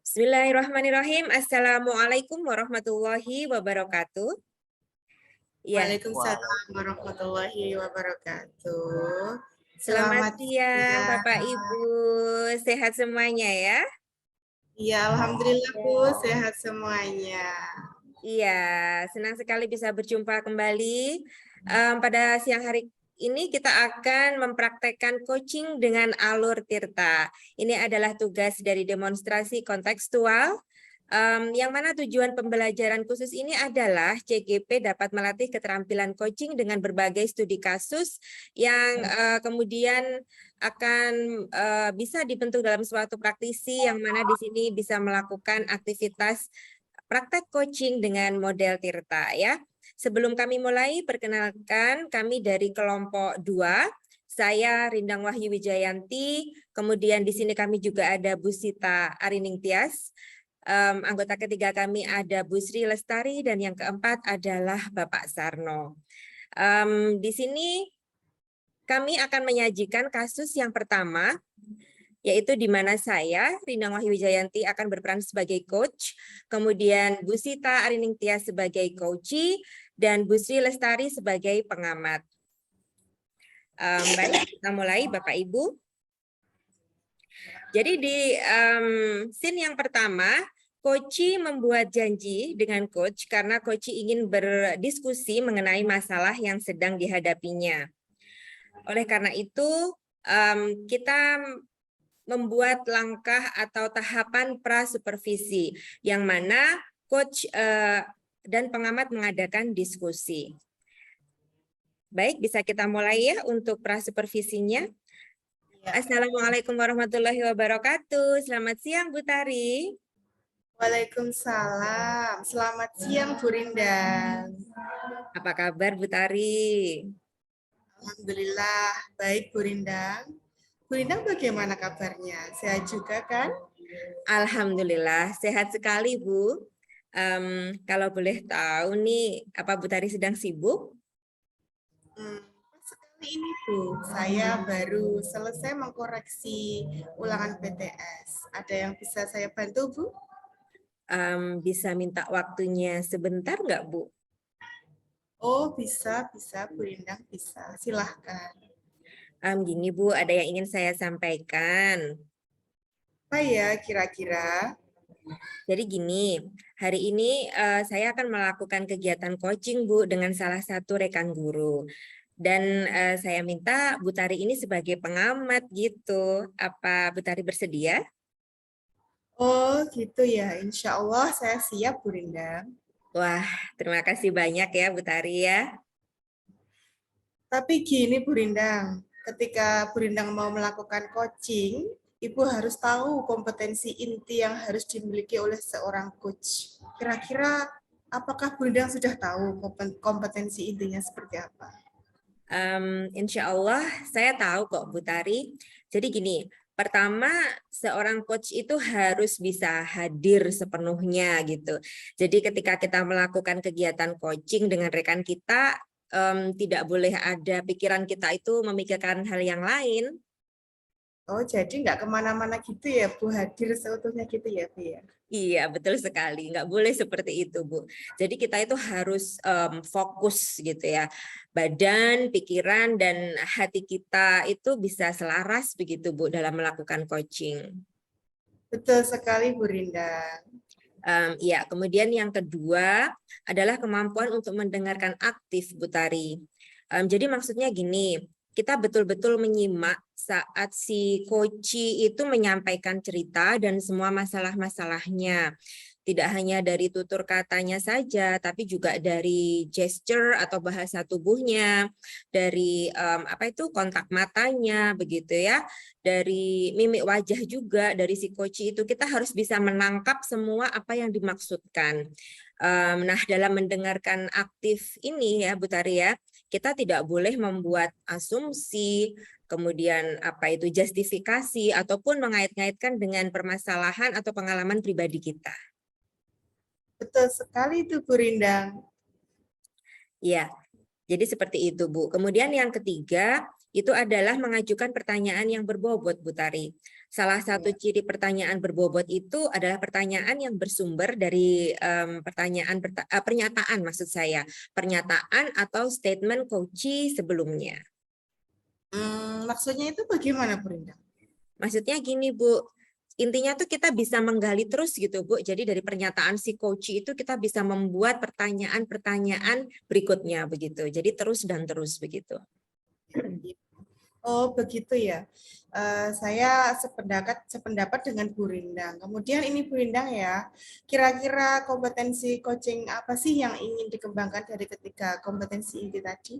Bismillahirrahmanirrahim. Assalamualaikum warahmatullahi wabarakatuh. Ya, Waalaikumsalam warahmatullahi wabarakatuh. selamat Selamat siang siang. Bapak Ibu. Sehat semuanya ya? Ya, alhamdulillah Bu, sehat semuanya. Iya, senang sekali bisa berjumpa kembali. Pada siang hari ini kita akan mempraktekkan coaching dengan alur Tirta. Ini adalah tugas dari demonstrasi kontekstual, yang mana tujuan pembelajaran khusus ini adalah CGP dapat melatih keterampilan coaching dengan berbagai studi kasus yang kemudian akan bisa dibentuk dalam suatu praktisi yang mana di sini bisa melakukan aktivitas praktek coaching dengan model Tirta ya. Sebelum kami mulai, perkenalkan kami dari kelompok 2. Saya Rindang Wahyu Wijayanti, kemudian di sini kami juga ada Bu Sita Arining Tias. Anggota ketiga kami ada Bu Sri Lestari dan yang keempat adalah Bapak Sarno. Di sini kami akan menyajikan kasus yang pertama, yaitu di mana saya, Rindang Wahyu Wijayanti, akan berperan sebagai coach, kemudian Bu Sita Arining Tias sebagai coachee, dan Bu Sri Lestari sebagai pengamat. Baik, kita mulai Bapak Ibu. Jadi di scene yang pertama, coachee membuat janji dengan coach karena coachee ingin berdiskusi mengenai masalah yang sedang dihadapinya. Oleh karena itu, kita membuat langkah atau tahapan pra-supervisi, yang mana coach dan pengamat mengadakan diskusi. Baik, bisa kita mulai ya untuk pra-supervisinya. Ya. Assalamualaikum warahmatullahi wabarakatuh. Selamat siang, Bu Tari. Waalaikumsalam. Selamat siang Bu Rindang. Apa kabar, Bu Tari? Alhamdulillah, baik Bu Rindang. Bu Rindang bagaimana kabarnya? Sehat juga kan? Alhamdulillah, sehat sekali, Bu. Kalau boleh tahu nih, apa Bu Tari sedang sibuk? Sekali ini Bu, saya baru selesai mengkoreksi ulangan PTS. Ada yang bisa saya bantu Bu? Bisa minta waktunya sebentar nggak, Bu? Oh, bisa Bu Rindang, bisa. Silahkan. Gini Bu, ada yang ingin saya sampaikan. Apa ya kira-kira? Jadi gini, hari ini saya akan melakukan kegiatan coaching Bu dengan salah satu rekan guru. Dan saya minta Bu Tari ini sebagai pengamat gitu. Apa Bu Tari bersedia? Oh, gitu ya. Insya Allah saya siap, Bu Rindang. Wah, terima kasih banyak ya Bu Tari ya. Tapi gini, Bu Rindang, ketika Bu Rindang mau melakukan coaching, Ibu harus tahu kompetensi inti yang harus dimiliki oleh seorang coach. Kira-kira apakah Bu Rindang sudah tahu kompetensi intinya seperti apa? Insya Allah saya tahu kok Bu Tari. Jadi gini, pertama seorang coach itu harus bisa hadir sepenuhnya gitu. Jadi ketika kita melakukan kegiatan coaching dengan rekan kita, tidak boleh ada pikiran kita itu memikirkan hal yang lain. Oh, jadi nggak kemana-mana gitu ya, Bu, hadir seutuhnya gitu ya, Bu ya? Iya, betul sekali. Nggak boleh seperti itu, Bu. Jadi kita itu harus fokus gitu ya. Badan, pikiran, dan hati kita itu bisa selaras begitu, Bu, dalam melakukan coaching. Betul sekali, Bu Rindang. Ya, kemudian yang kedua adalah kemampuan untuk mendengarkan aktif, Bu Tari. Jadi maksudnya gini, kita betul-betul menyimak saat si coachee itu menyampaikan cerita dan semua masalah-masalahnya. Tidak hanya dari tutur katanya saja, tapi juga dari gesture atau bahasa tubuhnya, dari apa itu kontak matanya, begitu ya, dari mimik wajah juga, dari si coachee itu kita harus bisa menangkap semua apa yang dimaksudkan. Nah, dalam mendengarkan aktif ini ya, Bu Tari ya, kita tidak boleh membuat asumsi, kemudian apa itu justifikasi ataupun mengait-ngaitkan dengan permasalahan atau pengalaman pribadi kita. Betul sekali itu, Bu Rindang. Ya, jadi seperti itu, Bu. Kemudian yang ketiga, itu adalah mengajukan pertanyaan yang berbobot, Bu Tari. Salah satu ciri pertanyaan berbobot itu adalah pertanyaan yang bersumber dari pernyataan, maksud saya, pernyataan atau statement coachee sebelumnya. Maksudnya itu bagaimana, Bu Rindang? Maksudnya gini, Bu, intinya tuh kita bisa menggali terus gitu, Bu. Jadi dari pernyataan si coachee itu kita bisa membuat pertanyaan-pertanyaan berikutnya begitu. Jadi terus dan terus begitu. Oh, begitu ya. Saya sependapat dengan Bu Rindang. Kemudian ini Bu Rindang ya, kira-kira kompetensi coaching apa sih yang ingin dikembangkan dari ketiga kompetensi ini tadi?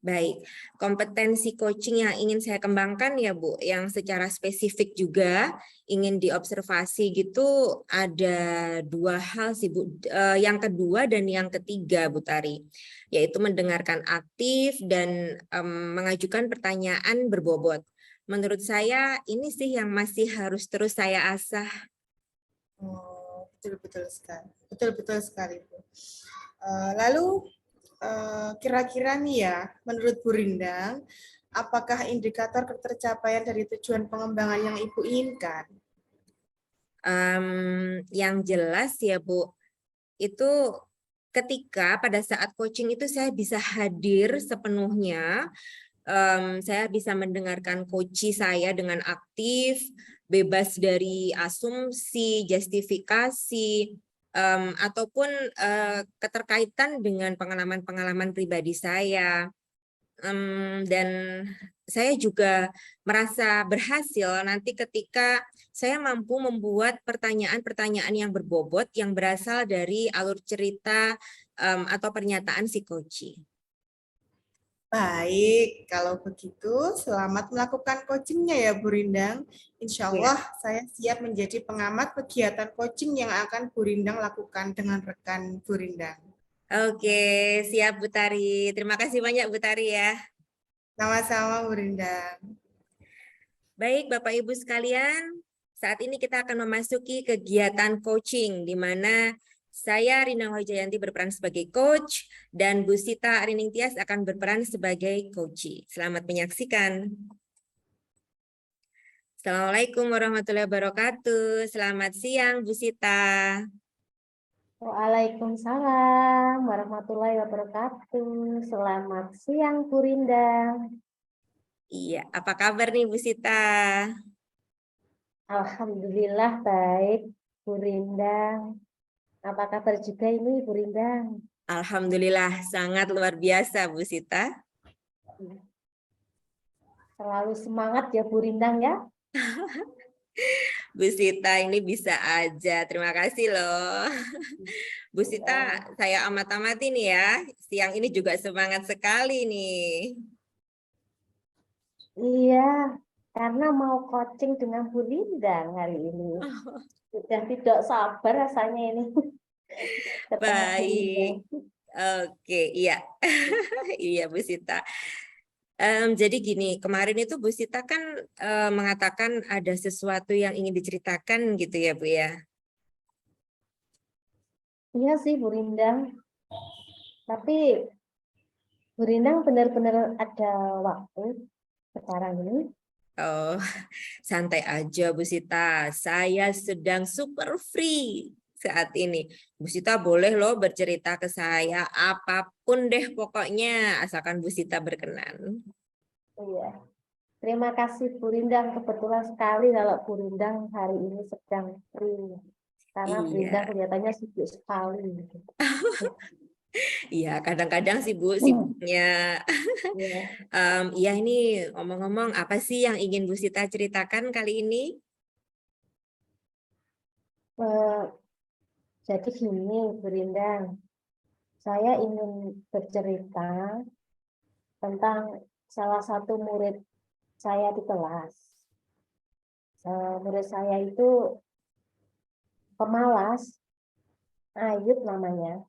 Baik, kompetensi coaching yang ingin saya kembangkan ya Bu, yang secara spesifik juga ingin diobservasi gitu ada dua hal sih Bu. Yang kedua dan yang ketiga Bu Tari, yaitu mendengarkan aktif dan mengajukan pertanyaan berbobot. Menurut saya ini sih yang masih harus terus saya asah. Oh, betul-betul sekali. Betul-betul sekali, Bu. Lalu kira-kira nih ya, menurut Bu Rindang, apakah indikator ketercapaian dari tujuan pengembangan yang Ibu inginkan? Yang jelas ya Bu, itu ketika pada saat coaching itu saya bisa hadir sepenuhnya, saya bisa mendengarkan coachee saya dengan aktif, bebas dari asumsi, justifikasi, ataupun keterkaitan dengan pengalaman-pengalaman pribadi saya. Dan saya juga merasa berhasil nanti ketika saya mampu membuat pertanyaan-pertanyaan yang berbobot yang berasal dari alur cerita atau pernyataan si coachee. Baik, kalau begitu selamat melakukan coachingnya ya Bu Rindang. Insya Allah saya siap menjadi pengamat kegiatan coaching yang akan Bu Rindang lakukan dengan rekan Bu Rindang. Oke, siap Bu Tari. Terima kasih banyak Bu Tari ya. Sama-sama Bu Rindang. Baik Bapak Ibu sekalian, saat ini kita akan memasuki kegiatan coaching di mana saya Rina Hojayanti berperan sebagai coach dan Bu Sita Arining Tias akan berperan sebagai coachee. Selamat menyaksikan. Assalamualaikum warahmatullahi wabarakatuh. Selamat siang Bu Sita. Waalaikumsalam warahmatullahi wabarakatuh. Selamat siang, Bu Rindang. Iya, apa kabar nih Bu Sita? Alhamdulillah baik, Bu Rindang. Apa kabar juga ini, Bu Rindang? Alhamdulillah sangat luar biasa Bu Sita. Selalu semangat ya, Bu Rindang ya. Bu Sita ini bisa aja. Terima kasih loh. Bu Sita, saya amat-amat ini ya. Siang ini juga semangat sekali nih. Iya, karena mau coaching dengan Bu Rindang hari ini. Sudah tidak sabar rasanya ini. Ketemu Bu Rindang. Baik. Oke, iya. Iya Bu Sita. Jadi gini, kemarin itu Bu Sita kan mengatakan ada sesuatu yang ingin diceritakan gitu ya Bu ya. Iya sih, Bu Rindang. Tapi Bu Rindang benar-benar ada waktu sekarang ini. Oh, santai aja Bu Sita. Saya sedang super free saat ini. Bu Sita boleh loh bercerita ke saya apapun deh pokoknya asalkan Bu Sita berkenan. Iya. Terima kasih Bu Rindang. Kebetulan sekali kalau Bu Rindang hari ini sedang free. Karena Bu Rindang Iya, kelihatannya sibuk sekali. iya kadang-kadang sih Bu sibuknya. Iya. Iya ini ngomong-ngomong apa sih yang ingin Bu Sita ceritakan kali ini? Eh, jadi gini Bu Rindang, saya ingin bercerita tentang salah satu murid saya di kelas. Murid saya itu pemalas, Ayub namanya.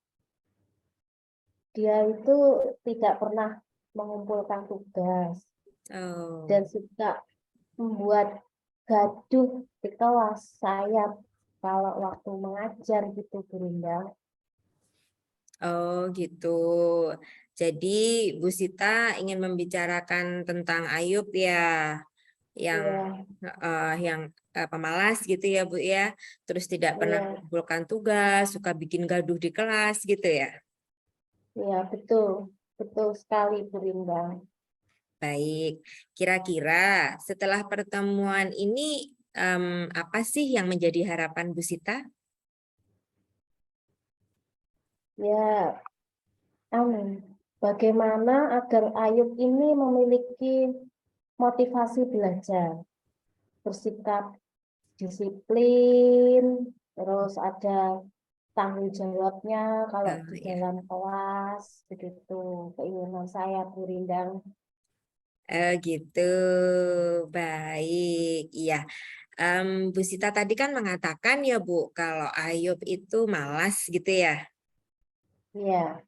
Dia itu tidak pernah mengumpulkan tugas Oh, dan suka membuat gaduh di kelas saya kalau waktu mengajar gitu Bu Rindang. oh gitu. Jadi Bu Sita ingin membicarakan tentang Ayub ya, yang pemalas gitu ya Bu ya, terus tidak pernah Iya, mengumpulkan tugas, suka bikin gaduh di kelas gitu ya. iya betul, betul sekali Bu Rindang. Baik, kira-kira setelah pertemuan ini apa sih yang menjadi harapan Bu Sita? Ya, bagaimana agar Ayub ini memiliki motivasi belajar, bersikap disiplin, terus ada tanggung jawabnya kalau di Ya. dalam kelas, begitu keinginan saya Bu Rindang. Gitu, baik, iya. Bu Sita tadi kan mengatakan ya Bu, kalau Ayub itu malas gitu ya. Iya,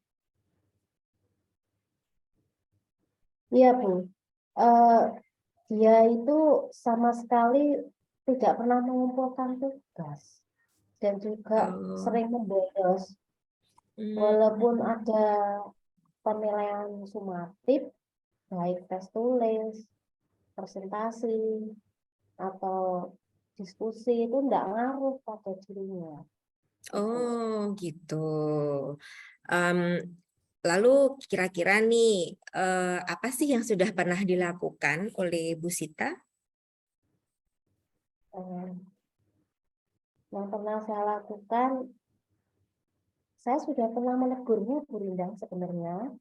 iya Bu. Eh, dia itu sama sekali tidak pernah mengumpulkan tugas dan juga Oh. sering membolos. Walaupun ada penilaian sumatif, baik tes tulis, presentasi, atau diskusi itu tidak ngaruh pada dirinya. Oh, gitu. Em, lalu kira-kira nih, apa sih yang sudah pernah dilakukan oleh Bu Sita? Eh, Yang pernah saya lakukan, saya sudah pernah menegurnya Bu Rindang sebenarnya.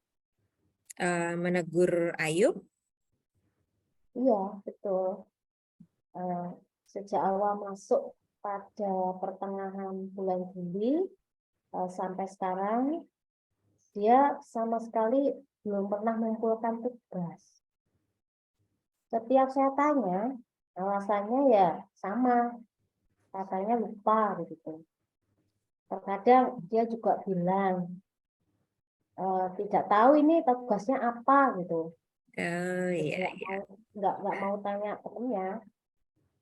Menegur Ayub? Iya, betul. Eh, Sejak awal masuk pada pertengahan bulan Juli sampai sekarang, dia sama sekali belum pernah mengumpulkan tugas. Setiap saya tanya, alasannya ya sama, katanya lupa begitu. Terkadang dia juga bilang tidak tahu ini tugasnya apa gitu. Oh Jadi iya, nggak mau tanya temennya.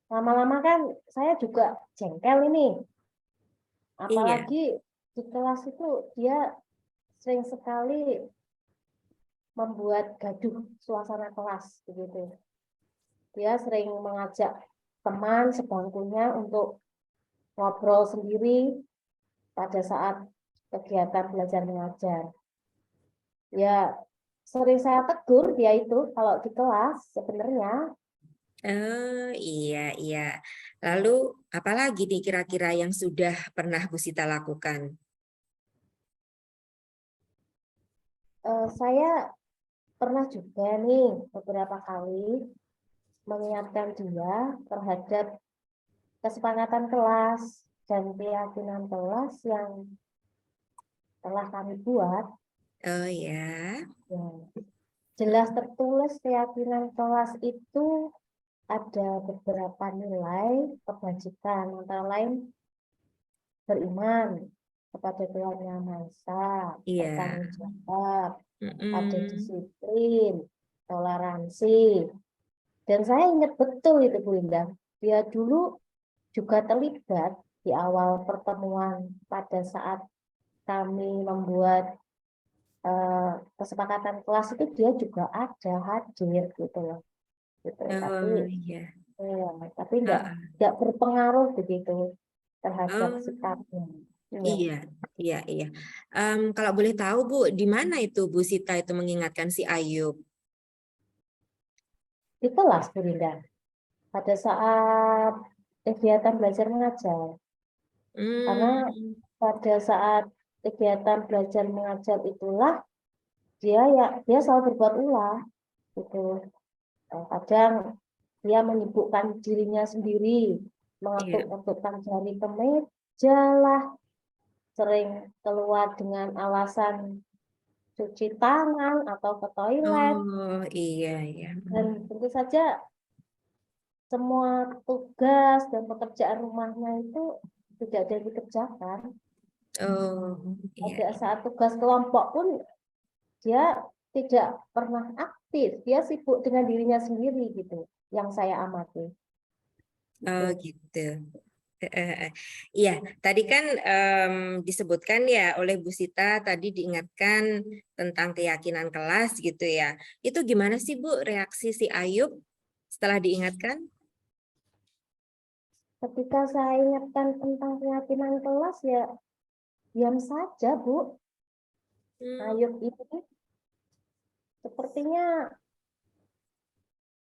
Lama-lama kan saya juga jengkel ini. iya. Apalagi di kelas itu dia sering sekali membuat gaduh suasana kelas begitu. Dia sering mengajak teman sebangkunya untuk ngobrol sendiri pada saat kegiatan belajar mengajar. Ya, sering saya tegur dia itu kalau di kelas sebenarnya. Oh iya, iya. Lalu apalagi nih kira-kira yang sudah pernah Bu Sita lakukan? Saya pernah juga nih beberapa kali mengingatkan dia terhadap kesepakatan kelas dan keyakinan kelas yang telah kami buat. Oh ya. Ya, jelas tertulis keyakinan kelas itu ada beberapa nilai kebajikan, antara lain beriman kepada Tuhan Yang Maha Esa, Iya. bertanggung jawab, ada Mm-mm. disiplin, toleransi. Dan saya ingat betul itu Bu Indah. Dia dulu juga terlibat di awal pertemuan pada saat kami membuat kesepakatan kelas itu dia juga ada hadir gitu loh. Gitu. Oh iya. Tapi Heeh. enggak berpengaruh begitu terhadap Oh sikapnya. Iya. iya, iya, iya. Kalau boleh tahu Bu, di mana itu Bu Sita itu mengingatkan si Ayub? Di kelas Bu Linda, pada saat kegiatan belajar mengajar. Karena Hmm. pada saat kegiatan belajar mengajar itulah dia selalu berbuat ulah gitu. Kadang dia menyibukkan dirinya sendiri, Iya. mengetuk-ngetukkan jari ke meja lah, sering keluar dengan alasan cuci tangan atau ke toilet, Oh iya, iya. dan tentu saja semua tugas dan pekerjaan rumahnya itu tidak ada dikerjakan. Oh iya. Pada saat tugas kelompok pun dia tidak pernah aktif, dia sibuk dengan dirinya sendiri gitu, yang saya amati. Oh Gitu. gitu. Iya, tadi kan disebutkan ya oleh Bu Sita, tadi diingatkan tentang keyakinan kelas gitu ya. Itu gimana sih Bu reaksi si Ayub setelah diingatkan? Ketika saya ingatkan tentang keyakinan kelas ya diam saja, Bu. Ayub ini sepertinya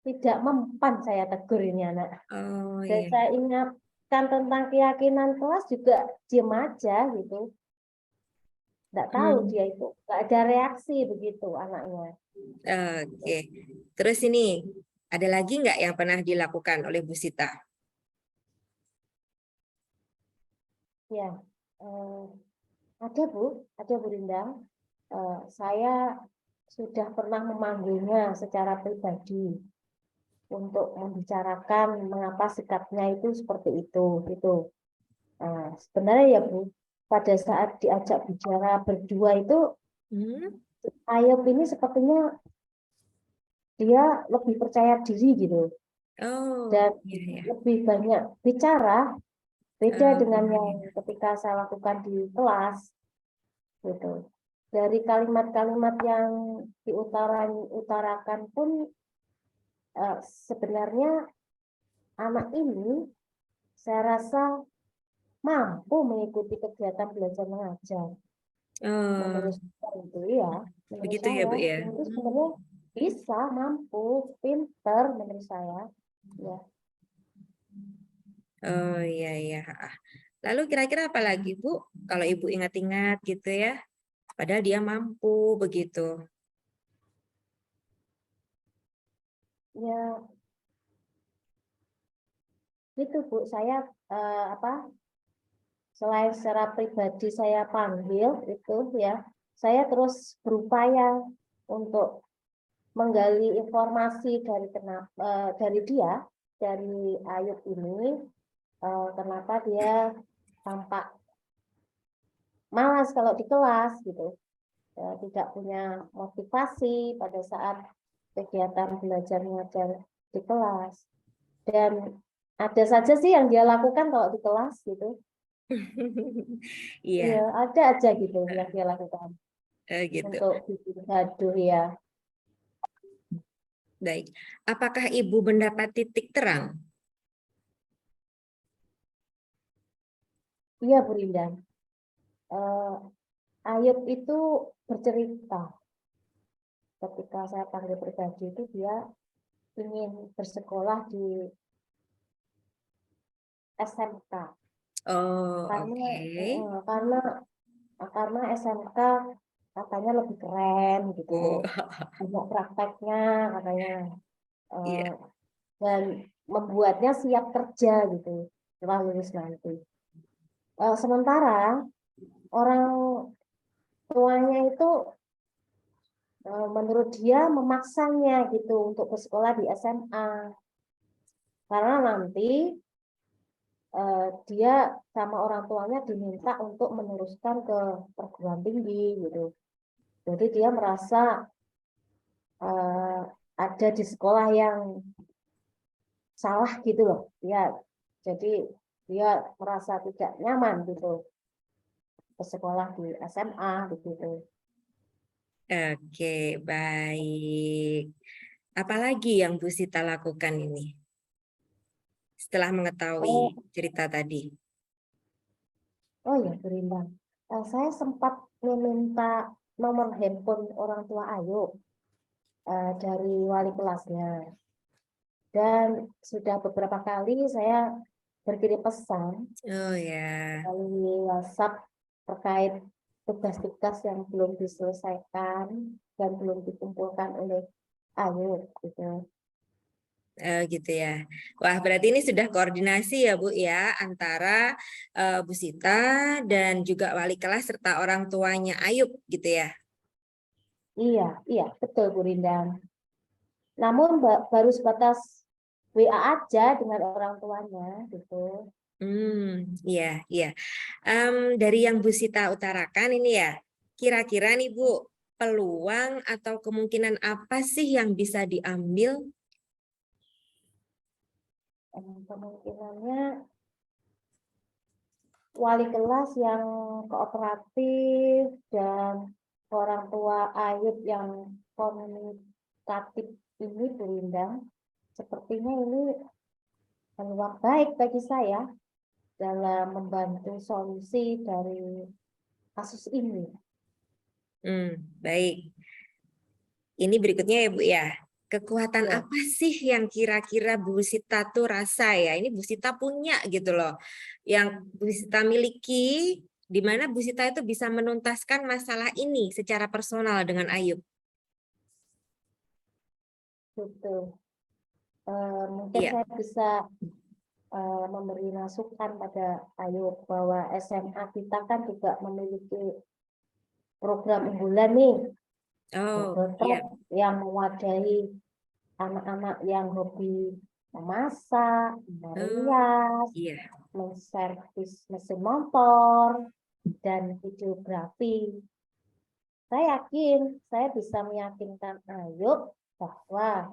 tidak mempan, saya tegur ini anak. Oh Dan iya. saya ingatkan tentang keyakinan kelas juga diam aja gitu. Nggak tahu dia itu, nggak ada reaksi begitu anaknya. Oke. Terus ini ada lagi nggak yang pernah dilakukan oleh Bu Sita? Ya, ada Bu Rindang. Saya sudah pernah memanggilnya secara pribadi untuk membicarakan mengapa sikapnya itu seperti itu, gitu. Sebenarnya ya Bu, pada saat diajak bicara berdua itu, Ayub ini sepertinya dia lebih percaya diri gitu Oh dan iya ya. lebih banyak bicara, beda dengan yang iya. ketika saya lakukan di kelas gitu. Dari kalimat-kalimat yang diutarakan pun sebenarnya anak ini saya rasa mampu mengikuti kegiatan belajar mengajar. Oh Menurut saya itu ya, menurut begitu ya saya Bu ya. itu sebenarnya bisa, mampu, pinter menurut saya. Ya, Oh iya iya. Lalu kira-kira apa lagi Bu? Kalau Ibu ingat-ingat gitu ya. Padahal dia mampu begitu. ya itu Bu, saya selain secara pribadi saya panggil itu ya, saya terus berupaya untuk menggali informasi dari dia, dari Ayub ini, kenapa dia tampak malas kalau di kelas gitu, tidak punya motivasi pada saat kegiatan belajar mengajar di kelas. Dan ada saja sih yang dia lakukan kalau di kelas gitu. Iya, Iya, ada aja gitu yang dia lakukan gitu. untuk bikin gaduh ya. Baik. Apakah Ibu mendapat titik terang? Iya, Bu Rindan. Ayub itu bercerita ketika saya panggil pribadi itu dia ingin bersekolah di SMK Oh, karena oke. karena SMK katanya lebih keren gitu, Oh, banyak prakteknya katanya, iya. eh, dan membuatnya siap kerja gitu setelah lulus nanti. Sementara orang tuanya itu menurut dia memaksanya gitu untuk bersekolah di SMA karena nanti dia sama orang tuanya diminta untuk meneruskan ke perguruan tinggi gitu. Jadi dia merasa ada di sekolah yang salah gitu loh. Jadi dia merasa tidak nyaman gitu ke sekolah di SMA begitu. Oke, baik. Apalagi yang Bu Sita lakukan ini setelah mengetahui Oh, cerita tadi? oh ya, Berimbang. Saya sempat meminta nomor handphone orang tua Ayu dari wali kelasnya. Dan sudah beberapa kali saya berkirim pesan Oh ya, melalui WhatsApp terkait tugas-tugas yang belum diselesaikan dan belum dikumpulkan oleh Ayu gitu. gitu ya. Wah, berarti ini sudah koordinasi ya Bu ya antara Bu Sita dan juga wali kelas serta orang tuanya Ayub gitu ya. Iya, iya, betul Bu Rindang. Namun baru sebatas WA aja dengan orang tuanya gitu. Iya, iya. Dari yang Bu Sita utarakan ini ya, kira-kira nih Bu, peluang atau kemungkinan apa sih yang bisa diambil? Kemungkinannya wali kelas yang kooperatif dan orang tua Ayub yang komunikatif ini, Bu Lindang, sepertinya ini peluang baik bagi saya dalam membantu solusi dari kasus ini. Baik. Ini berikutnya ya Bu ya. Kekuatan Ya. apa sih yang kira-kira Bu Sita tuh rasa ya? Ini Bu Sita punya gitu loh. Yang Bu Sita miliki, di mana Bu Sita itu bisa menuntaskan masalah ini secara personal dengan Ayub. Betul. Mungkin Iya. saya bisa memberi masukan pada Ayub bahwa SMA kita kan juga memiliki program unggulan nih, Oh, Double iya. Track, yang mewadahi anak-anak yang hobi memasak, merias, Iya. menservis mesin motor, dan videografi. Saya yakin saya bisa meyakinkan Ayub bahwa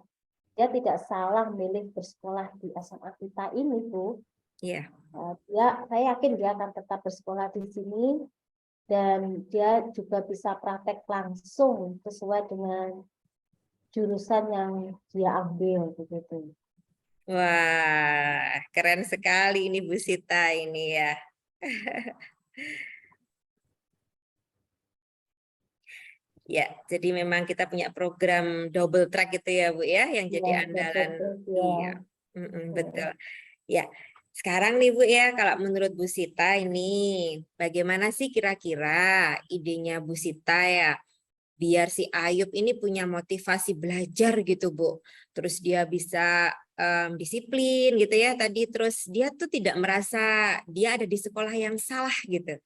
dia tidak salah milih bersekolah di SMA kita ini, Bu. Iya. Saya yakin dia akan tetap bersekolah di sini dan dia juga bisa praktek langsung sesuai dengan jurusan yang dia ambil begitu. Wah, keren sekali ini Bu Sita ini ya. Ya, jadi memang kita punya program double track gitu ya Bu ya, yang jadi Ya, andalan. betul Iya, ya. betul. Ya, sekarang nih Bu ya, kalau menurut Bu Sita ini, bagaimana sih kira-kira idenya Bu Sita ya, biar si Ayub ini punya motivasi belajar gitu Bu. Terus dia bisa disiplin gitu ya tadi, terus dia tuh tidak merasa dia ada di sekolah yang salah gitu.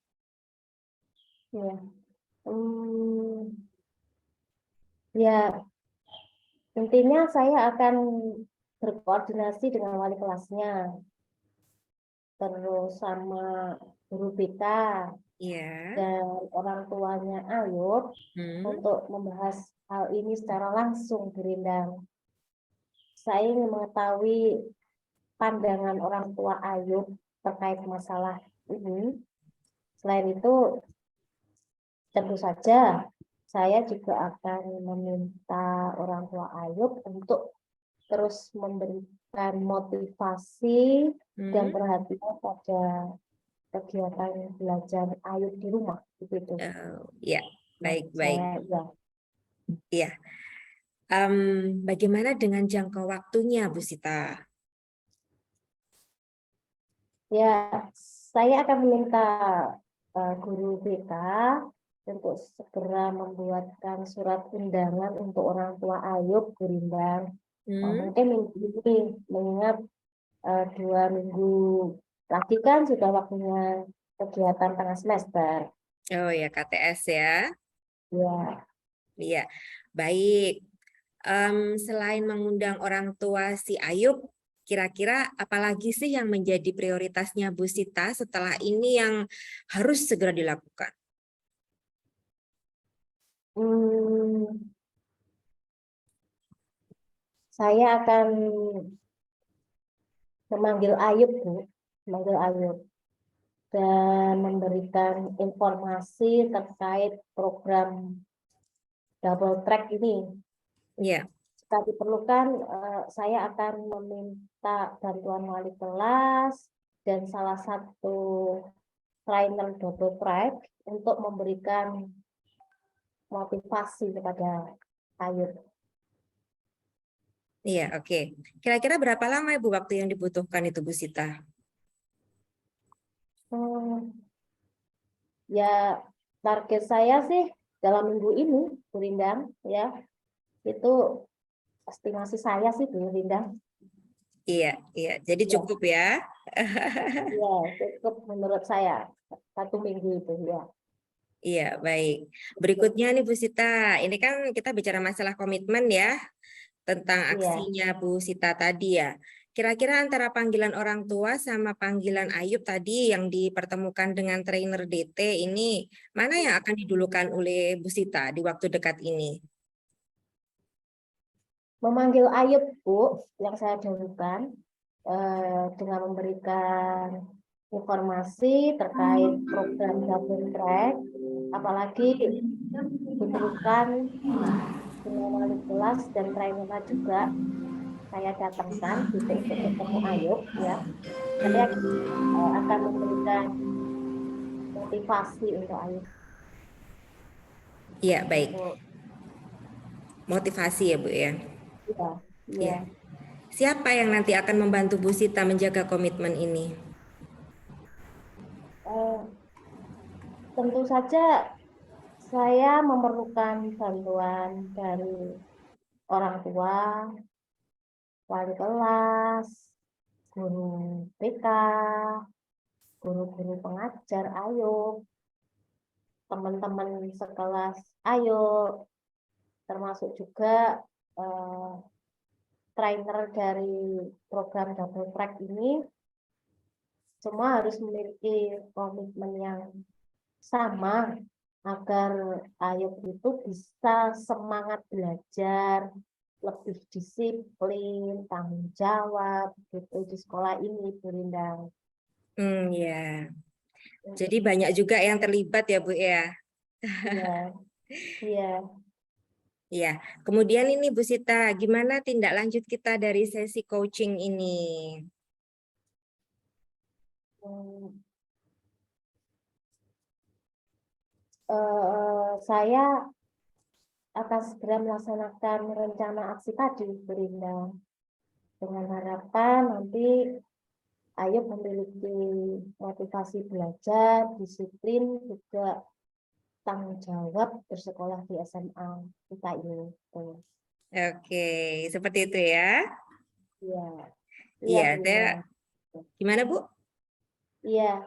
Ya. Ya, intinya saya akan berkoordinasi dengan wali kelasnya, terus sama guru BK Iya. dan orang tuanya Ayub Hmm. untuk membahas hal ini secara langsung, Bu Rindang. Saya ingin mengetahui pandangan orang tua Ayub terkait masalah ini. Selain itu, tentu saja saya juga akan meminta orang tua Ayub untuk terus memberikan motivasi dan perhatian pada kegiatan belajar Ayub di rumah begitu. Ya, baik-baik. Saya ya. Iya. Bagaimana dengan jangka waktunya, Bu Sita? Ya, saya akan meminta guru BK untuk segera membuatkan surat undangan untuk orang tua Ayub, Bu Rindang. Mungkin minggu ini, mengingat 2 minggu lagi kan sudah waktunya kegiatan tengah semester. Oh ya, KTS ya. Ya, Iya, baik. Selain mengundang orang tua si Ayub, kira-kira apalagi sih yang menjadi prioritasnya Bu Sita setelah ini yang harus segera dilakukan? saya akan memanggil Ayub, Bu, memanggil Ayub dan memberikan informasi terkait program double track ini. Iya. Jika diperlukan, saya akan meminta bantuan wali kelas dan salah satu trainer double track untuk memberikan motivasi kepada Ayub. Iya, oke. Kira-kira berapa lama Ibu waktu yang dibutuhkan itu Bu Sita? Ya, target saya sih dalam minggu ini, Bu Rindang, ya, itu estimasi saya sih, Bu Rindang. Iya, iya. Jadi Ya, cukup ya. ya, cukup menurut saya 1 minggu itu, ya. Iya, baik. Berikutnya nih Bu Sita, ini kan kita bicara masalah komitmen ya, tentang Iya. aksinya Bu Sita tadi ya. Kira-kira antara panggilan orang tua sama panggilan Ayub tadi yang dipertemukan dengan trainer DT ini, mana yang akan didulukan oleh Bu Sita di waktu dekat ini? Memanggil Ayub, Bu, yang saya dahulukan dengan memberikan informasi terkait program double track, apalagi diperlukan dengan wali kelas dan trainernya juga saya datangkan gitu untuk ketemu Ayub ya. Nanti akan memberikan motivasi untuk Ayub Iya, baik. untuk Motivasi ya, Bu ya. ya, Iya. ya. Siapa yang nanti akan membantu Bu Sita menjaga komitmen ini? Tentu saja saya memerlukan bantuan dari orang tua, wali kelas, guru BK, guru-guru pengajar Ayub, teman-teman sekelas Ayub, termasuk juga trainer dari program double track ini, semua harus memiliki komitmen yang sama agar Ayub itu bisa semangat belajar, lebih disiplin, tanggung jawab gitu di sekolah ini, Bu Rindang. Ya. Jadi banyak juga yang terlibat ya, Bu ya. Iya, iya. Iya. Kemudian ini Bu Sita, gimana tindak lanjut kita dari sesi coaching ini? Hmm, saya akan segera melaksanakan rencana aksi tadi, Bu Rindang. Dengan harapan nanti Ayub memiliki motivasi belajar, disiplin, juga tanggung jawab bersekolah di SMA kita ini. Tuh. Oke, seperti itu ya. Iya, iya Iya, Bu saya Rindang. gimana Bu? Iya,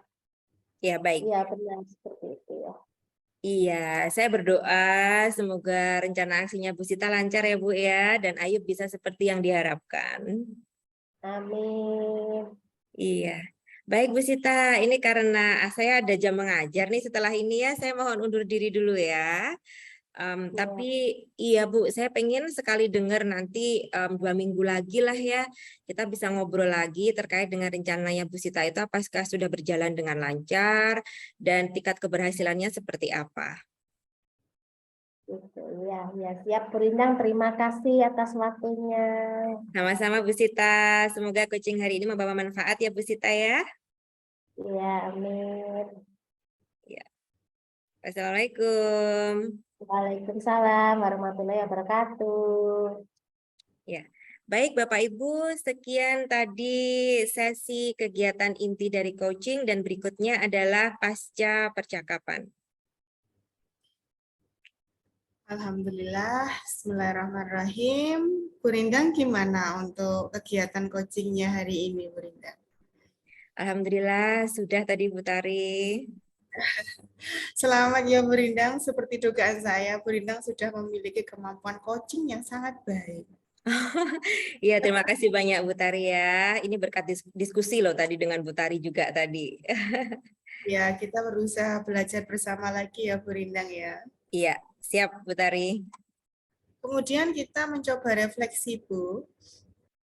Ya, baik. iya benar seperti itu ya. Iya, saya berdoa semoga rencana aksinya Bu Sita lancar ya Bu ya, dan Ayub bisa seperti yang diharapkan. Amin. Iya. Baik Bu Sita, ini karena saya ada jam mengajar nih setelah ini ya, saya mohon undur diri dulu ya. Tapi Ya, iya Bu, saya pengen sekali dengar nanti 2 minggu lagi lah ya, kita bisa ngobrol lagi terkait dengan rencananya Bu Sita itu apakah sudah berjalan dengan lancar dan tingkat keberhasilannya seperti apa. gitu. Ya, ya siap Bu Rindang. Terima kasih atas waktunya. Sama-sama Bu Sita, semoga coaching hari ini membawa manfaat ya Bu Sita ya. Ya, amin. Ya. Wassalamualaikum. Waalaikumsalam warahmatullahi wabarakatuh. Ya. Baik Bapak Ibu, sekian tadi sesi kegiatan inti dari coaching dan berikutnya adalah pasca percakapan. Alhamdulillah, Bismillahirrahmanirrahim. Bu Rindang gimana untuk kegiatan coachingnya hari ini, Bu Rindang? Alhamdulillah sudah tadi Bu Tari. Selamat ya Bu Rindang, seperti dugaan saya, Bu Rindang sudah memiliki kemampuan coaching yang sangat baik. Iya, terima kasih banyak Bu Tari ya. Ini berkat diskusi loh tadi dengan Bu Tari juga tadi. Ya, kita berusaha belajar bersama lagi ya Bu Rindang ya. Iya, siap Bu Tari. Kemudian kita mencoba refleksi Bu.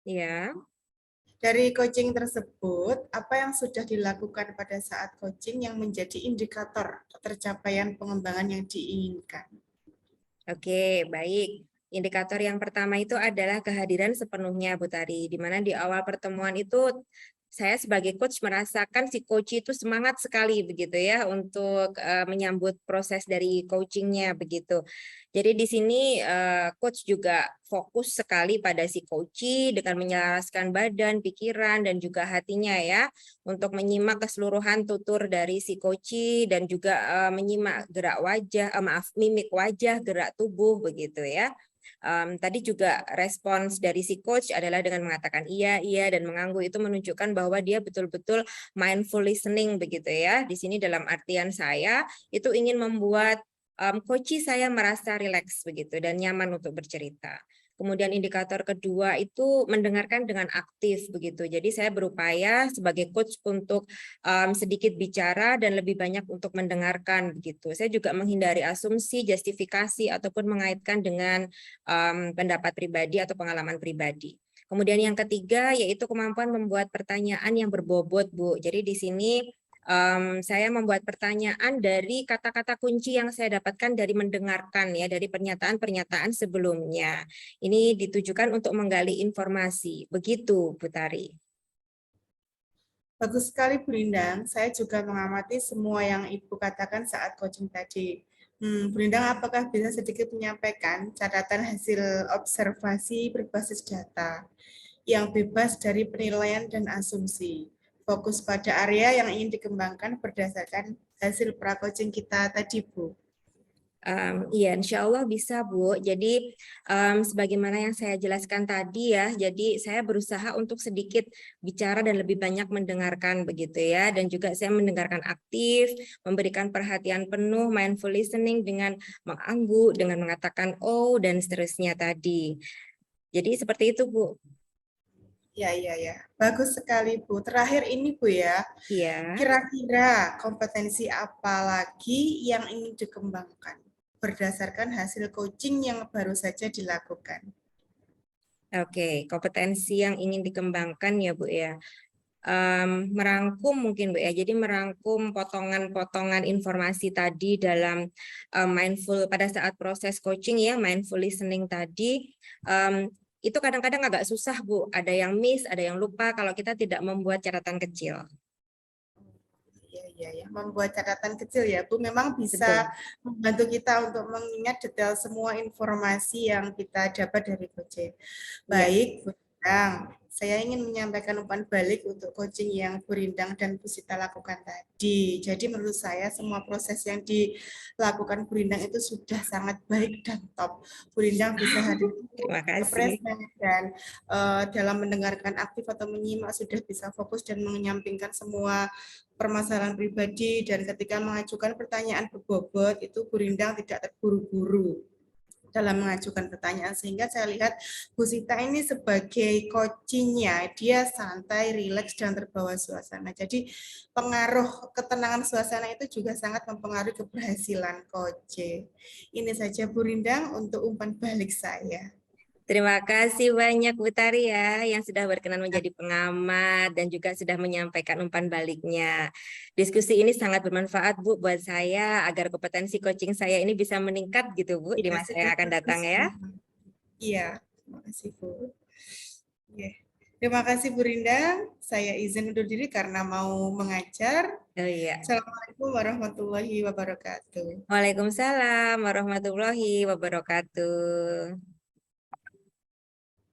Iya. Dari coaching tersebut, apa yang sudah dilakukan pada saat coaching yang menjadi indikator tercapaian pengembangan yang diinginkan? Oke, baik. Indikator yang pertama itu adalah kehadiran sepenuhnya, Bu Tari. Di mana di awal pertemuan itu saya sebagai coach merasakan si coach itu semangat sekali begitu ya untuk menyambut proses dari coachingnya begitu. Jadi di sini coach juga fokus sekali pada si coach dengan menyelaraskan badan, pikiran, dan juga hatinya ya untuk menyimak keseluruhan tutur dari si coach dan juga menyimak gerak wajah, mimik wajah, gerak tubuh begitu ya. Tadi juga respons dari si coach adalah dengan mengatakan iya, iya, dan mengangguk itu menunjukkan bahwa dia betul-betul mindful listening begitu ya. Di sini dalam artian saya itu ingin membuat coach saya merasa rileks begitu dan nyaman untuk bercerita. Kemudian indikator kedua itu mendengarkan dengan aktif begitu. Jadi saya berupaya sebagai coach untuk sedikit bicara dan lebih banyak untuk mendengarkan begitu. Saya juga menghindari asumsi, justifikasi ataupun mengaitkan dengan pendapat pribadi atau pengalaman pribadi. Kemudian yang ketiga yaitu kemampuan membuat pertanyaan yang berbobot, Bu. Jadi di sini saya membuat pertanyaan dari kata-kata kunci yang saya dapatkan dari mendengarkan ya, dari pernyataan-pernyataan sebelumnya. Ini ditujukan untuk menggali informasi. Begitu, Bu Tari. Bagus sekali Bu Lindang, saya juga mengamati semua yang Ibu katakan saat coaching tadi. Bu Lindang, apakah bisa sedikit menyampaikan catatan hasil observasi berbasis data yang bebas dari penilaian dan asumsi? Fokus pada area yang ingin dikembangkan berdasarkan hasil pra-coaching kita tadi, Bu. Iya, insya Allah bisa, Bu. Jadi, sebagaimana yang saya jelaskan tadi ya, jadi saya berusaha untuk sedikit bicara dan lebih banyak mendengarkan begitu ya, dan juga saya mendengarkan aktif, memberikan perhatian penuh, mindful listening dengan mengangguk, dengan mengatakan oh dan seterusnya tadi. Jadi seperti itu, Bu. Ya. Bagus sekali, Bu. Terakhir ini, Bu ya. Iya. Kira-kira kompetensi apa lagi yang ingin dikembangkan berdasarkan hasil coaching yang baru saja dilakukan? Oke, kompetensi yang ingin dikembangkan ya, Bu ya. Merangkum mungkin Bu ya. Jadi merangkum potongan-potongan informasi tadi dalam mindful pada saat proses coaching ya, mindful listening tadi. Itu kadang-kadang agak susah Bu. Ada yang miss, ada yang lupa kalau kita tidak membuat catatan kecil. Ya. Membuat catatan kecil ya, Bu. Memang bisa Betul. membantu kita untuk mengingat detail semua informasi yang kita dapat dari coaching. Iya. Baik, Bu Rindang. Saya ingin menyampaikan umpan balik untuk coaching yang Bu Rindang dan Bu Sita lakukan tadi. Jadi menurut saya semua proses yang dilakukan Bu Rindang itu sudah sangat baik dan top. Bu Rindang bisa hadir Terima ke kasih. presnya dan dalam mendengarkan aktif atau menyimak sudah bisa fokus dan menyampingkan semua permasalahan pribadi, dan ketika mengajukan pertanyaan berbobot itu Bu Rindang tidak terburu-buru dalam mengajukan pertanyaan, sehingga saya lihat Bu Sita ini sebagai coachingnya dia santai, rileks dan terbawa suasana. Jadi pengaruh ketenangan suasana itu juga sangat mempengaruhi keberhasilan coaching. Ini saja Bu Rindang untuk umpan balik saya. Terima kasih banyak Bu Tari ya yang sudah berkenan menjadi pengamat dan juga sudah menyampaikan umpan baliknya. Diskusi ini sangat bermanfaat Bu buat saya agar kompetensi coaching saya ini bisa meningkat gitu Bu di Iya, masa sudah yang akan datang bagus. ya. Iya, terima kasih Bu. Oke. Terima kasih Bu Rindang. Saya izin undur diri karena mau mengajar. Oh iya. Assalamualaikum warahmatullahi wabarakatuh. Waalaikumsalam warahmatullahi wabarakatuh.